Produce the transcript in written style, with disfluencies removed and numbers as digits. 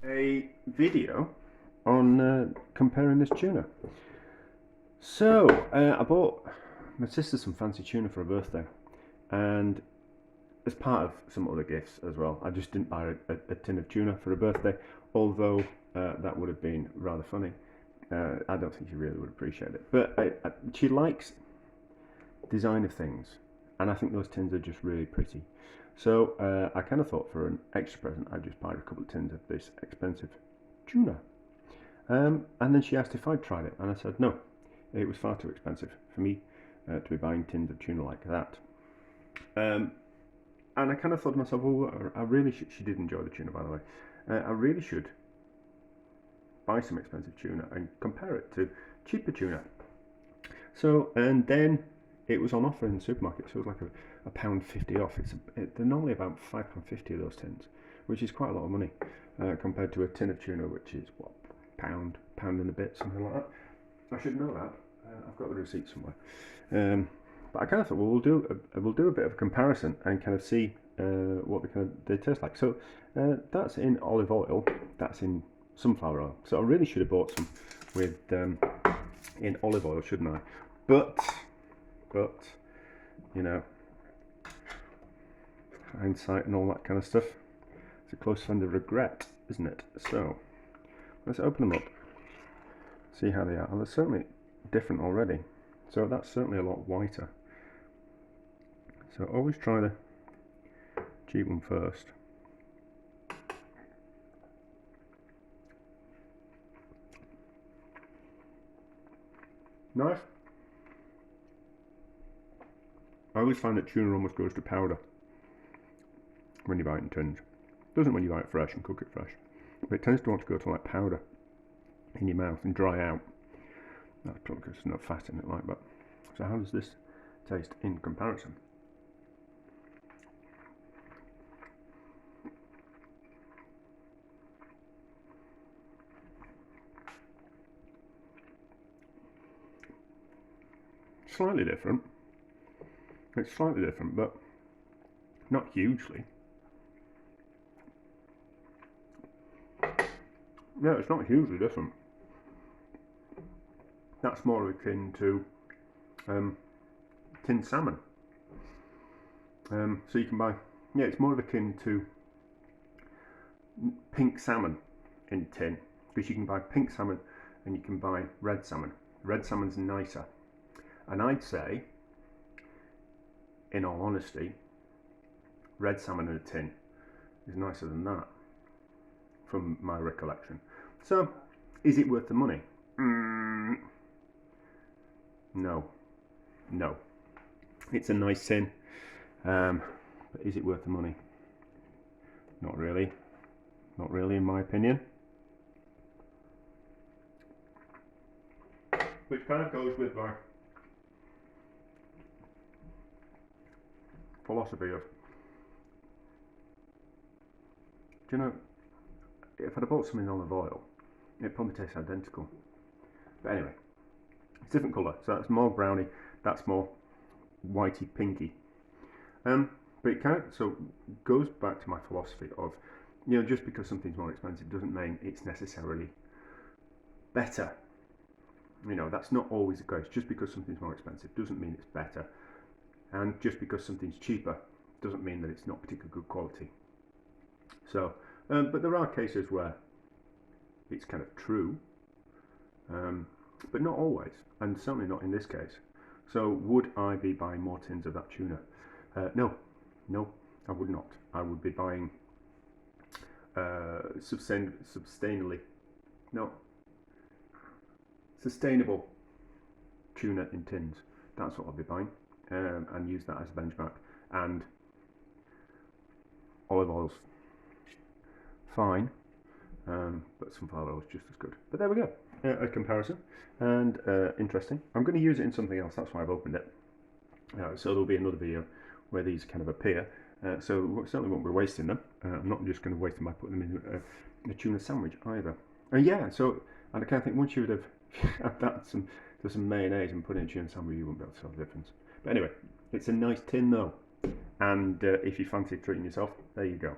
a video on comparing this tuna. So I bought my sister some fancy tuna for her birthday, and as part of some other gifts as well. I just didn't buy a tin of tuna for her birthday, although that would have been rather funny. I don't think she really would appreciate it, but she likes designer things, and I think those tins are just really pretty. So I kind of thought for an extra present I'd just buy a couple of tins of this expensive tuna. And then she asked if I'd tried it, and I said no, it was far too expensive for me to be buying tins of tuna like that. And I kind of thought to myself, well, I really should. She did enjoy the tuna, by the way. I really should buy some expensive tuna and compare it to cheaper tuna. So, and then it was on offer in the supermarket, so it was like a £1.50 off. They're normally about £5.50 of those tins, which is quite a lot of money compared to a tin of tuna, which is what, pound and a bit, something like that. I should know that. I've got the receipt somewhere. But I kind of thought, well, we'll do a bit of a comparison and kind of see what they taste like. So that's in olive oil, that's in sunflower oil. So I really should have bought some with in olive oil, shouldn't I? But you know, hindsight and all that kind of stuff. It's a close friend of regret, isn't it? So let's open them up, see how they are. Well, they're certainly different already. So that's certainly a lot whiter. So always try the cheap one first. Nice. I always find that tuna almost goes to powder when you buy it in tins. It doesn't when you buy it fresh and cook it fresh. But it tends to want to go to like powder in your mouth and dry out. That's probably because there's no fat in it like that. So how does this taste in comparison? Slightly different. It's slightly different, but not hugely. No, it's not hugely different. That's more akin to tinned salmon. So you can buy, yeah, it's more akin to pink salmon in tin, because you can buy pink salmon and you can buy red salmon. Red salmon's nicer. And I'd say, in all honesty, red salmon in a tin is nicer than that, from my recollection. So, is it worth the money? No. It's a nice tin, but is it worth the money? Not really. Not really, in my opinion. Which kind of goes with my philosophy of, do you know, if I'd bought something in olive oil, it probably tastes identical. But anyway, it's different colour, so that's more browny, that's more whitey pinky. But it kind of goes back to my philosophy of, you know, just because something's more expensive doesn't mean it's necessarily better. You know, that's not always the case. Just because something's more expensive doesn't mean it's better. And just because something's cheaper doesn't mean that it's not particularly good quality. So, but there are cases where it's kind of true, but not always, and certainly not in this case. So would I be buying more tins of that tuna? No, I would not. I would be buying sustainable tuna in tins. That's what I'll be buying. And use that as a benchmark. And olive oil's fine, but sunflower oil is just as good. But there we go, a comparison, and interesting. I'm going to use it in something else, that's why I've opened it. So there'll be another video where these kind of appear, so we certainly won't be wasting them. I'm not just going to waste them by putting them in a tuna sandwich either. Yeah, so, and I kind of think once you would have had that, some mayonnaise and put it in a tuna sandwich, you wouldn't be able to tell the difference. But anyway, it's a nice tin though, and if you fancy treating yourself, there you go.